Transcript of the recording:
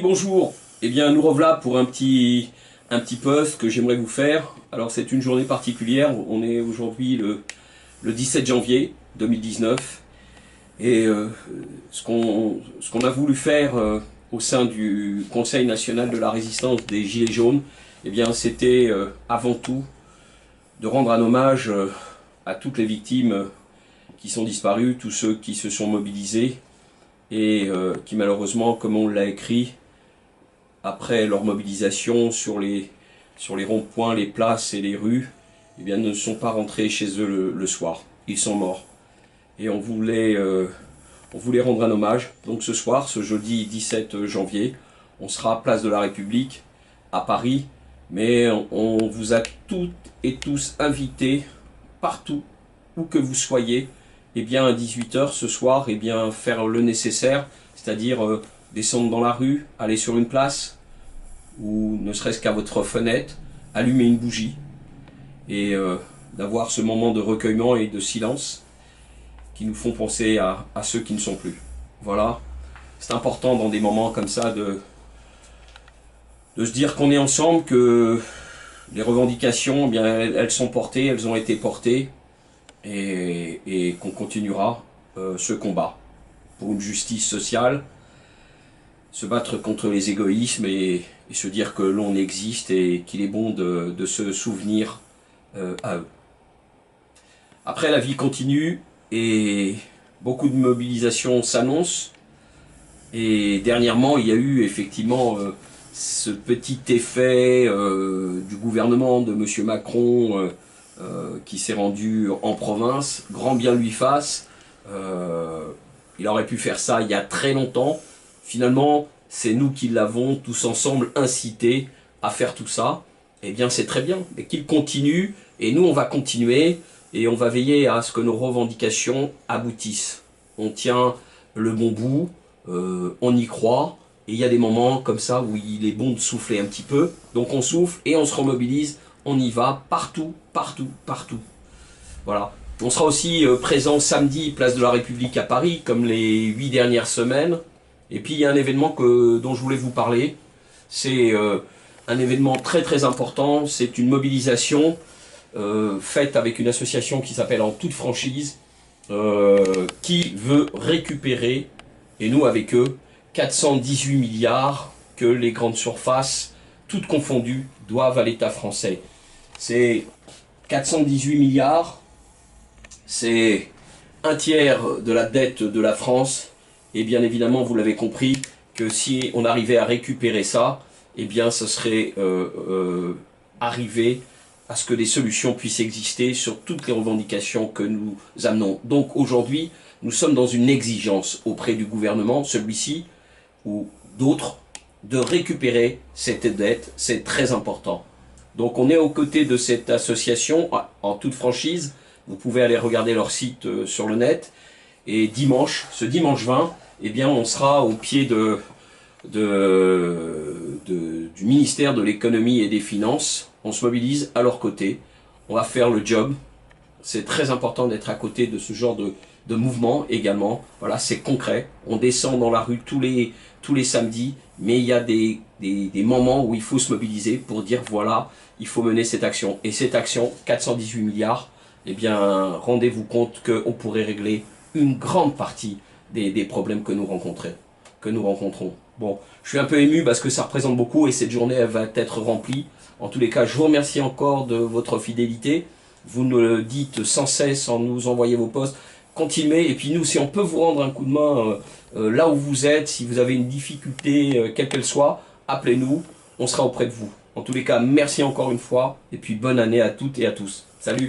bonjour. Eh bien, nous revoilà pour un petit post que j'aimerais vous faire. Alors, c'est une journée particulière. On est aujourd'hui le 17 janvier 2019. Et ce qu'on a voulu faire au sein du Conseil national de la résistance des Gilets jaunes, eh bien, c'était avant tout de rendre un hommage à toutes les victimes qui sont disparues, tous ceux qui se sont mobilisés et qui malheureusement, comme on l'a écrit, après leur mobilisation sur les ronds-points, les places et les rues, eh bien, ne sont pas rentrés chez eux le soir. Ils sont morts. Et on voulait rendre un hommage. Donc ce soir, ce jeudi 17 janvier, on sera à Place de la République, à Paris. Mais on vous a toutes et tous invités, partout où que vous soyez, eh bien, à 18 h ce soir, eh bien, faire le nécessaire, c'est-à-dire descendre dans la rue, aller sur une place, ou ne serait-ce qu'à votre fenêtre, allumer une bougie, et d'avoir ce moment de recueillement et de silence qui nous font penser à ceux qui ne sont plus. Voilà, c'est important dans des moments comme ça de se dire qu'on est ensemble, que les revendications, eh bien, elles sont portées, elles ont été portées, et qu'on continuera ce combat pour une justice sociale, se battre contre les égoïsmes et se dire que l'on existe et qu'il est bon de se souvenir à eux. Après, la vie continue et beaucoup de mobilisations s'annoncent. Et dernièrement, il y a eu effectivement ce petit effet du gouvernement de M. Macron qui s'est rendu en province. Grand bien lui fasse. Il aurait pu faire ça il y a très longtemps. Finalement, c'est nous qui l'avons tous ensemble incité à faire tout ça. Eh bien, c'est très bien. Mais qu'il continue, et nous, on va continuer, et on va veiller à ce que nos revendications aboutissent. On tient le bon bout, on y croit, et il y a des moments comme ça où il est bon de souffler un petit peu. Donc on souffle et on se remobilise, on y va partout, partout, partout. Voilà. On sera aussi présent samedi, place de la République à Paris, comme les 8 dernières semaines. Et puis il y a un événement dont je voulais vous parler. C'est un événement très très important. C'est une mobilisation faite avec une association qui s'appelle En Toute Franchise, qui veut récupérer, et nous avec eux, 418 milliards que les grandes surfaces, toutes confondues, doivent à l'État français. C'est 418 milliards, c'est un tiers de la dette de la France. Et bien évidemment, vous l'avez compris, que si on arrivait à récupérer ça, eh bien ce serait arriver à ce que des solutions puissent exister sur toutes les revendications que nous amenons. Donc aujourd'hui, nous sommes dans une exigence auprès du gouvernement, celui-ci ou d'autres, de récupérer cette dette. C'est très important. Donc on est aux côtés de cette association, En Toute Franchise. Vous pouvez aller regarder leur site sur le net. Et dimanche, ce dimanche 20, eh bien, on sera au pied du ministère de l'économie et des finances. On se mobilise à leur côté. On va faire le job. C'est très important d'être à côté de ce genre de mouvement également. Voilà, c'est concret. On descend dans la rue tous les samedis, mais il y a des moments où il faut se mobiliser pour dire voilà, il faut mener cette action. Et cette action, 418 milliards, eh bien, rendez-vous compte qu'on pourrait régler une grande partie des problèmes que nous rencontrons. Bon, je suis un peu ému parce que ça représente beaucoup et cette journée elle va être remplie. En tous les cas, je vous remercie encore de votre fidélité. Vous nous le dites sans cesse en nous envoyant vos posts. Continuez, et puis nous, si on peut vous rendre un coup de main là où vous êtes, si vous avez une difficulté, quelle qu'elle soit, appelez-nous, on sera auprès de vous. En tous les cas, merci encore une fois, et puis bonne année à toutes et à tous. Salut!